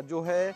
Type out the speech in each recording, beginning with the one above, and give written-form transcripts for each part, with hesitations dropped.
जो है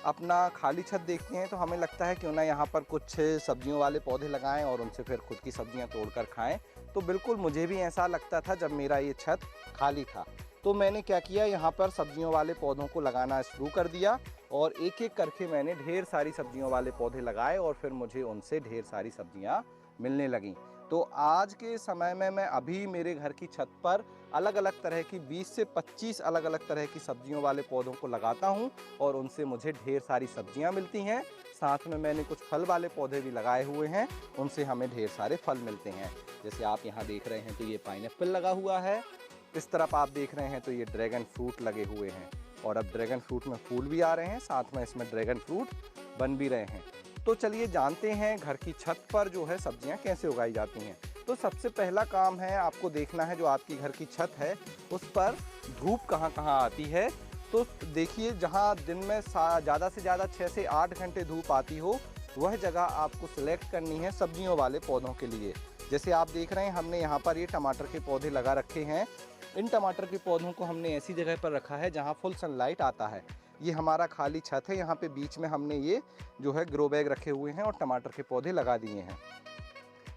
अपना खाली छत देखते हैं तो हमें लगता है क्यों ना यहाँ पर कुछ सब्जियों वाले पौधे लगाएं और उनसे फिर खुद की सब्जियाँ तोड़कर खाएं। तो बिल्कुल मुझे भी ऐसा लगता था जब मेरा ये छत खाली था। तो मैंने क्या किया, यहाँ पर सब्जियों वाले पौधों को लगाना शुरू कर दिया और एक एक करके मैंने ढेर सारी सब्जियों वाले पौधे लगाए और फिर मुझे उनसे ढेर सारी सब्जियाँ मिलने लगीं। तो आज के समय में मैं अभी मेरे घर की छत पर अलग अलग तरह की 20 से 25 अलग अलग तरह की सब्जियों वाले पौधों को लगाता हूं और उनसे मुझे ढेर सारी सब्जियां मिलती हैं। साथ में मैंने कुछ फल वाले पौधे भी लगाए हुए हैं, उनसे हमें ढेर सारे फल मिलते हैं। जैसे आप यहाँ देख रहे हैं तो ये पाइनएप्पल लगा हुआ है, इस तरफ आप देख रहे हैं तो ये ड्रैगन फ्रूट लगे हुए हैं और अब ड्रैगन फ्रूट में फूल भी आ रहे हैं, साथ में इसमें ड्रैगन फ्रूट बन भी रहे हैं। तो चलिए जानते हैं घर की छत पर जो है सब्जियां कैसे उगाई जाती हैं। तो सबसे पहला काम है आपको देखना है जो आपकी घर की छत है उस पर धूप कहाँ कहाँ आती है। तो देखिए जहाँ दिन में ज़्यादा से ज़्यादा 6 से 8 घंटे धूप आती हो वह जगह आपको सिलेक्ट करनी है सब्जियों वाले पौधों के लिए। जैसे आप देख रहे हैं हमने यहाँ पर ये टमाटर के पौधे लगा रखे हैं। इन टमाटर के पौधों को हमने ऐसी जगह पर रखा है जहाँ फुल सनलाइट आता है। ये हमारा खाली छत है, यहाँ पे बीच में हमने ये जो है ग्रो बैग रखे हुए हैं और टमाटर के पौधे लगा दिए हैं।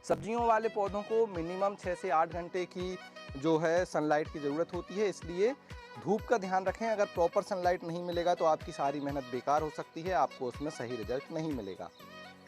सब्जियों वाले पौधों को मिनिमम 6 से 8 घंटे की जो है सनलाइट की ज़रूरत होती है, इसलिए धूप का ध्यान रखें। अगर प्रॉपर सनलाइट नहीं मिलेगा तो आपकी सारी मेहनत बेकार हो सकती है, आपको उसमें सही रिजल्ट नहीं मिलेगा।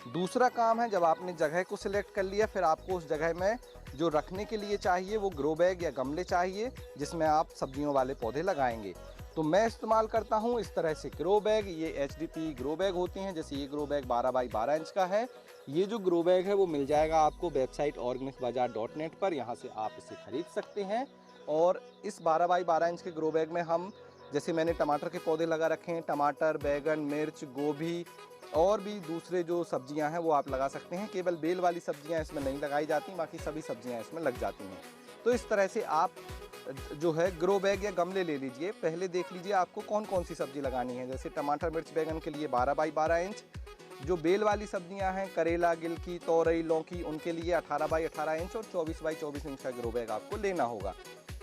दूसरा काम है जब आपने जगह को सिलेक्ट कर लिया फिर आपको उस जगह में जो रखने के लिए चाहिए वो ग्रो बैग या गमले चाहिए जिसमें आप सब्जियों वाले पौधे लगाएंगे। तो मैं इस्तेमाल करता हूँ इस तरह से ग्रो बैग, ये HDP ग्रो बैग होते हैं। जैसे ये ग्रो बैग 12 बाई 12 इंच का है। ये जो ग्रो बैग है वो मिल जाएगा आपको वेबसाइट organicbazaar.net पर, यहाँ से आप इसे खरीद सकते हैं। और इस 12 बाई 12 इंच के ग्रो बैग में हम जैसे मैंने टमाटर के पौधे लगा रखे हैं, टमाटर, बैगन, मिर्च, गोभी और भी दूसरे जो सब्जियां हैं वो आप लगा सकते हैं। केवल बेल वाली सब्जियां इसमें नहीं लगाई जाती, बाकी सभी सब्जियां इसमें लग जाती हैं। तो इस तरह से आप जो है ग्रो बैग या गमले ले लीजिए। पहले देख लीजिए आपको कौन कौन सी सब्जी लगानी है। जैसे टमाटर, मिर्च, बैगन के लिए 12 बाई 12 इंच। जो बेल वाली सब्जियां हैं करेला, गिलकी, तोरई, लौकी, उनके लिए 18 बाई 18 इंच और 24 बाई 24 इंच का ग्रो बैग आपको लेना होगा।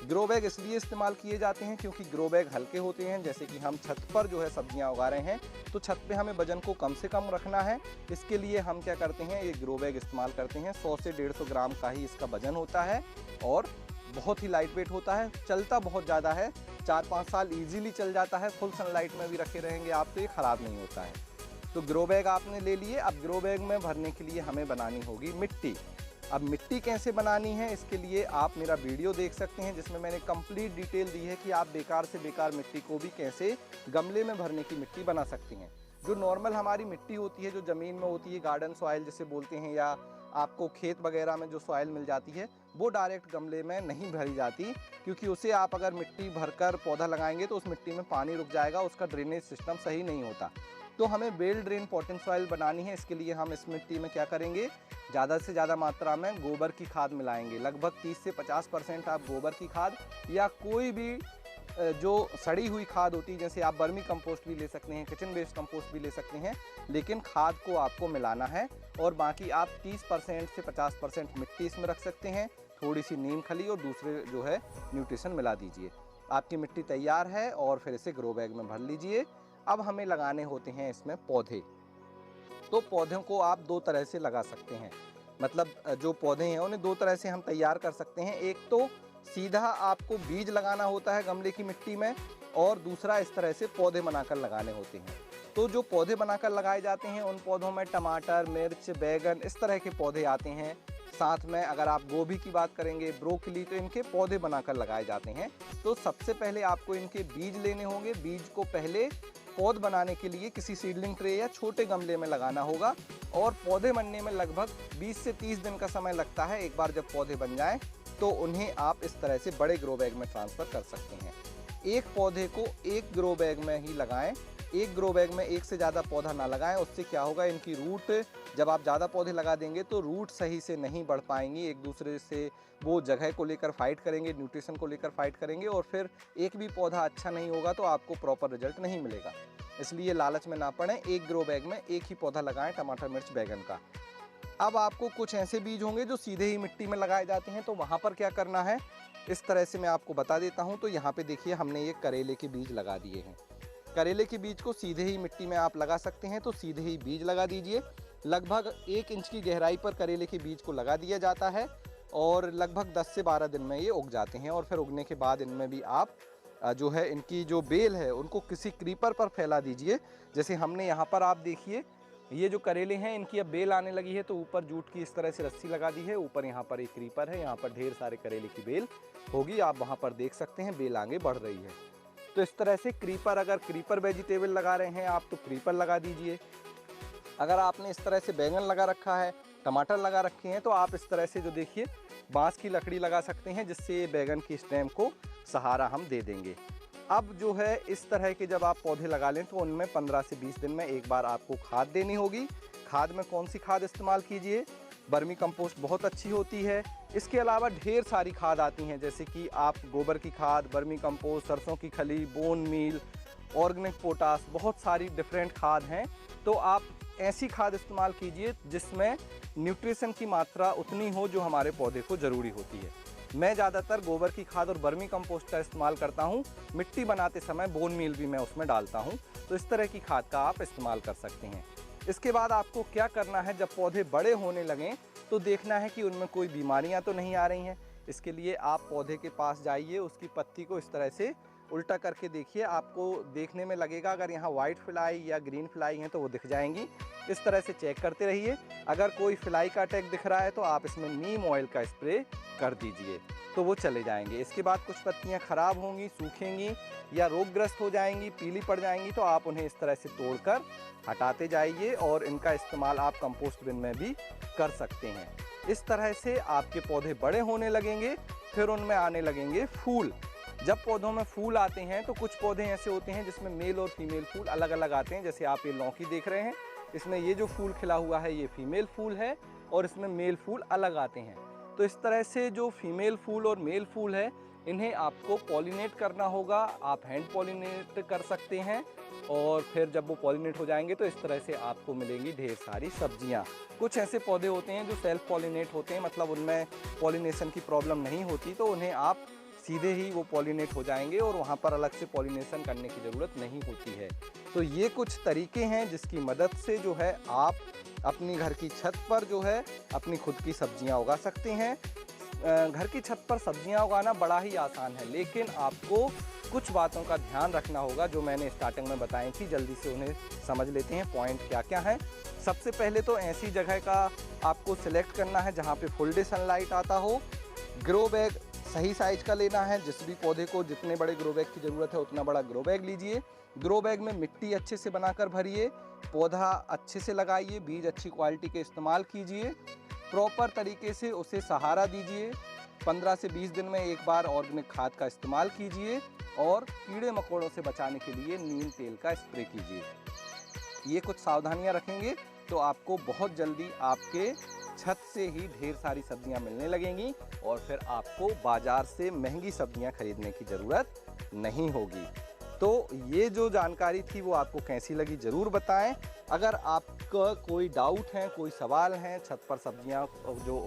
ग्रो बैग इसलिए इस्तेमाल किए जाते हैं क्योंकि ग्रो बैग हल्के होते हैं। जैसे कि हम छत पर जो है सब्जियां उगा रहे हैं तो छत पे हमें वजन को कम से कम रखना है। इसके लिए हम क्या करते हैं, ये ग्रो बैग इस्तेमाल करते हैं। 100 से 150 ग्राम का ही इसका वजन होता है और बहुत ही लाइट वेट होता है, चलता बहुत ज़्यादा है। 4-5 साल इजीली चल जाता है, फुल सनलाइट में भी रखे रहेंगे आप तो ये ख़राब नहीं होता है। तो ग्रो बैग आपने ले लिए। अब ग्रो बैग में भरने के लिए हमें बनानी होगी मिट्टी। अब मिट्टी कैसे बनानी है इसके लिए आप मेरा वीडियो देख सकते हैं जिसमें मैंने कंप्लीट डिटेल दी है कि आप बेकार से बेकार मिट्टी को भी कैसे गमले में भरने की मिट्टी बना सकती हैं। जो नॉर्मल हमारी मिट्टी होती है जो ज़मीन में होती है, गार्डन सॉइल जिसे बोलते हैं, या आपको खेत वगैरह में जो सॉइल मिल जाती है वो डायरेक्ट गमले में नहीं भरी जाती, क्योंकि उसे आप अगर मिट्टी भरकर पौधा लगाएंगे तो उस मिट्टी में पानी रुक जाएगा, उसका ड्रेनेज सिस्टम सही नहीं होता। तो हमें वेल ड्रेन पॉटिंग सॉइल बनानी है। इसके लिए हम इस मिट्टी में क्या करेंगे, ज़्यादा से ज़्यादा मात्रा में गोबर की खाद मिलाएंगे। लगभग 30 से 50% आप गोबर की खाद या कोई भी जो सड़ी हुई खाद होती है, जैसे आप वर्मी कंपोस्ट भी ले सकते हैं, किचन वेस्ट कंपोस्ट भी ले सकते हैं, लेकिन खाद को आपको मिलाना है। और बाकी आप 30% से 50% मिट्टी इसमें रख सकते हैं, थोड़ी सी नीम खली और दूसरे जो है न्यूट्रिशन मिला दीजिए। आपकी मिट्टी तैयार है और फिर इसे ग्रो बैग में भर लीजिए। अब हमें लगाने होते हैं इसमें पौधे। तो पौधों को आप 2 तरह से लगा सकते हैं, मतलब जो पौधे हैं उन्हें 2 तरह से हम तैयार कर सकते हैं। एक तो सीधा आपको बीज लगाना होता है गमले की मिट्टी में, और दूसरा इस तरह से पौधे बनाकर लगाने होते हैं। तो जो पौधे बनाकर लगाए जाते हैं उन पौधों में टमाटर, मिर्च, बैगन इस तरह के पौधे आते हैं। साथ में अगर आप गोभी की बात करेंगे, ब्रोकली, तो इनके पौधे बनाकर लगाए जाते हैं। तो सबसे पहले आपको इनके बीज लेने होंगे। बीज को पहले पौध बनाने के लिए किसी सीडलिंग ट्रे या छोटे गमले में लगाना होगा और पौधे बनने में लगभग 20 से 30 दिन का समय लगता है। एक बार जब पौधे बन जाएं तो उन्हें आप इस तरह से बड़े ग्रो बैग में ट्रांसफ़र कर सकते हैं। एक पौधे को एक ग्रो बैग में ही लगाएं। एक ग्रो बैग में एक से ज़्यादा पौधा ना लगाएं, उससे क्या होगा, इनकी रूट, जब आप ज़्यादा पौधे लगा देंगे तो रूट सही से नहीं बढ़ पाएंगी, एक दूसरे से वो जगह को लेकर फाइट करेंगे, न्यूट्रिशन को लेकर फाइट करेंगे और फिर एक भी पौधा अच्छा नहीं होगा तो आपको प्रॉपर रिजल्ट नहीं मिलेगा। इसलिए लालच में ना पड़ें, एक ग्रो बैग में एक ही पौधा लगाएं टमाटर, मिर्च, बैगन का। अब आपको कुछ ऐसे बीज होंगे जो सीधे ही मिट्टी में लगाए जाते हैं, तो वहाँ पर क्या करना है इस तरह से मैं आपको बता देता हूँ। तो यहाँ पे देखिए हमने ये करेले के बीज लगा दिए हैं। करेले के बीज को सीधे ही मिट्टी में आप लगा सकते हैं, तो सीधे ही बीज लगा दीजिए। लगभग 1 इंच की गहराई पर करेले के बीज को लगा दिया जाता है और लगभग 10 से 12 दिन में ये उग जाते हैं। और फिर उगने के बाद इनमें भी आप जो है इनकी जो बेल है उनको किसी क्रीपर पर फैला दीजिए। जैसे हमने यहाँ पर आप देखिए, ये जो करेले हैं इनकी अब बेल आने लगी है, तो ऊपर जूट की इस तरह से रस्सी लगा दी है। ऊपर यहाँ पर एक क्रीपर है, यहाँ पर ढेर सारे करेले की बेल होगी, आप वहाँ पर देख सकते हैं बेल आगे बढ़ रही है। तो इस तरह से क्रीपर, अगर क्रीपर वेजिटेबल लगा रहे हैं आप तो क्रीपर लगा दीजिए। अगर आपने इस तरह से बैंगन लगा रखा है, टमाटर लगा रखे हैं, तो आप इस तरह से जो देखिए बांस की लकड़ी लगा सकते हैं, जिससे बैंगन की स्टेम को सहारा हम दे देंगे। अब जो है इस तरह के जब आप पौधे लगा लें तो उनमें 15 से 20 दिन में एक बार आपको खाद देनी होगी। खाद में कौन सी खाद इस्तेमाल कीजिए? वर्मी कंपोस्ट बहुत अच्छी होती है। इसके अलावा ढेर सारी खाद आती हैं, जैसे कि आप गोबर की खाद, वर्मी कंपोस्ट, सरसों की खली, बोन मील, ऑर्गेनिक पोटास, बहुत सारी डिफरेंट खाद हैं। तो आप ऐसी खाद इस्तेमाल कीजिए जिसमें न्यूट्रिशन की मात्रा उतनी हो जो हमारे पौधे को ज़रूरी होती है। मैं ज़्यादातर गोबर की खाद और वर्मी कंपोस्ट का इस्तेमाल करता हूँ। मिट्टी बनाते समय बोन मील भी मैं उसमें डालता हूँ। तो इस तरह की खाद का आप इस्तेमाल कर सकते हैं। इसके बाद आपको क्या करना है, जब पौधे बड़े होने लगें तो देखना है कि उनमें कोई बीमारियाँ तो नहीं आ रही हैं। इसके लिए आप पौधे के पास जाइए, उसकी पत्ती को इस तरह से उल्टा करके देखिए, आपको देखने में लगेगा अगर यहाँ वाइट फ्लाई या ग्रीन फ्लाई हैं तो वो दिख जाएंगी। इस तरह से चेक करते रहिए। अगर कोई फ्लाई का अटैक दिख रहा है तो आप इसमें नीम ऑयल का स्प्रे कर दीजिए, तो वो चले जाएंगे। इसके बाद कुछ पत्तियाँ ख़राब होंगी, सूखेंगी या रोगग्रस्त हो जाएंगी, पीली पड़ जाएंगी, तो आप उन्हें इस तरह से तोड़कर हटाते जाइए और इनका इस्तेमाल आप कंपोस्ट बिन में भी कर सकते हैं। इस तरह से आपके पौधे बड़े होने लगेंगे, फिर उनमें आने लगेंगे फूल। जब पौधों में फूल आते हैं तो कुछ पौधे ऐसे होते हैं जिसमें मेल और फीमेल फूल अलग अलग आते हैं। जैसे आप ये लौकी देख रहे हैं, इसमें ये जो फूल खिला हुआ है ये फीमेल फूल है और इसमें मेल फूल अलग आते हैं। तो इस तरह से जो फीमेल फूल और मेल फूल है इन्हें आपको पॉलिनेट करना होगा। आप हैंड पॉलिनेट कर सकते हैं और फिर जब वो पॉलिनेट हो जाएंगे तो इस तरह से आपको मिलेंगी ढेर सारी सब्जियां। कुछ ऐसे पौधे होते हैं जो सेल्फ पॉलिनेट होते हैं, मतलब उनमें पॉलिनेशन की प्रॉब्लम नहीं होती, तो उन्हें आप सीधे ही वो पॉलिनेट हो जाएंगे और वहाँ पर अलग से पॉलिनेशन करने की ज़रूरत नहीं होती है। तो ये कुछ तरीके हैं जिसकी मदद से जो है आप अपनी घर की छत पर जो है अपनी खुद की सब्जियां उगा सकते हैं। घर की छत पर सब्जियां उगाना बड़ा ही आसान है, लेकिन आपको कुछ बातों का ध्यान रखना होगा जो मैंने स्टार्टिंग में बताई थी। जल्दी से उन्हें समझ लेते हैं, पॉइंट क्या क्या है। सबसे पहले तो ऐसी जगह का आपको सिलेक्ट करना है जहाँ पे फुल डे सनलाइट आता हो। ग्रो बैग सही साइज का लेना है। जिस भी पौधे को जितने बड़े ग्रो बैग की ज़रूरत है उतना बड़ा ग्रो बैग लीजिए। ग्रो बैग में मिट्टी अच्छे से बनाकर भरिए, पौधा अच्छे से लगाइए, बीज अच्छी क्वालिटी के इस्तेमाल कीजिए, प्रॉपर तरीके से उसे सहारा दीजिए। 15 से 20 दिन में एक बार ऑर्गेनिक खाद का इस्तेमाल कीजिए और कीड़े मकोड़ों से बचाने के लिए नीम तेल का स्प्रे कीजिए। ये कुछ सावधानियां रखेंगे तो आपको बहुत जल्दी आपके छत से ही ढेर सारी सब्जियां मिलने लगेंगी और फिर आपको बाजार से महंगी सब्जियां खरीदने की ज़रूरत नहीं होगी। तो ये जो जानकारी थी वो आपको कैसी लगी ज़रूर बताएं। अगर आपका कोई डाउट है, कोई सवाल है छत पर सब्जियां जो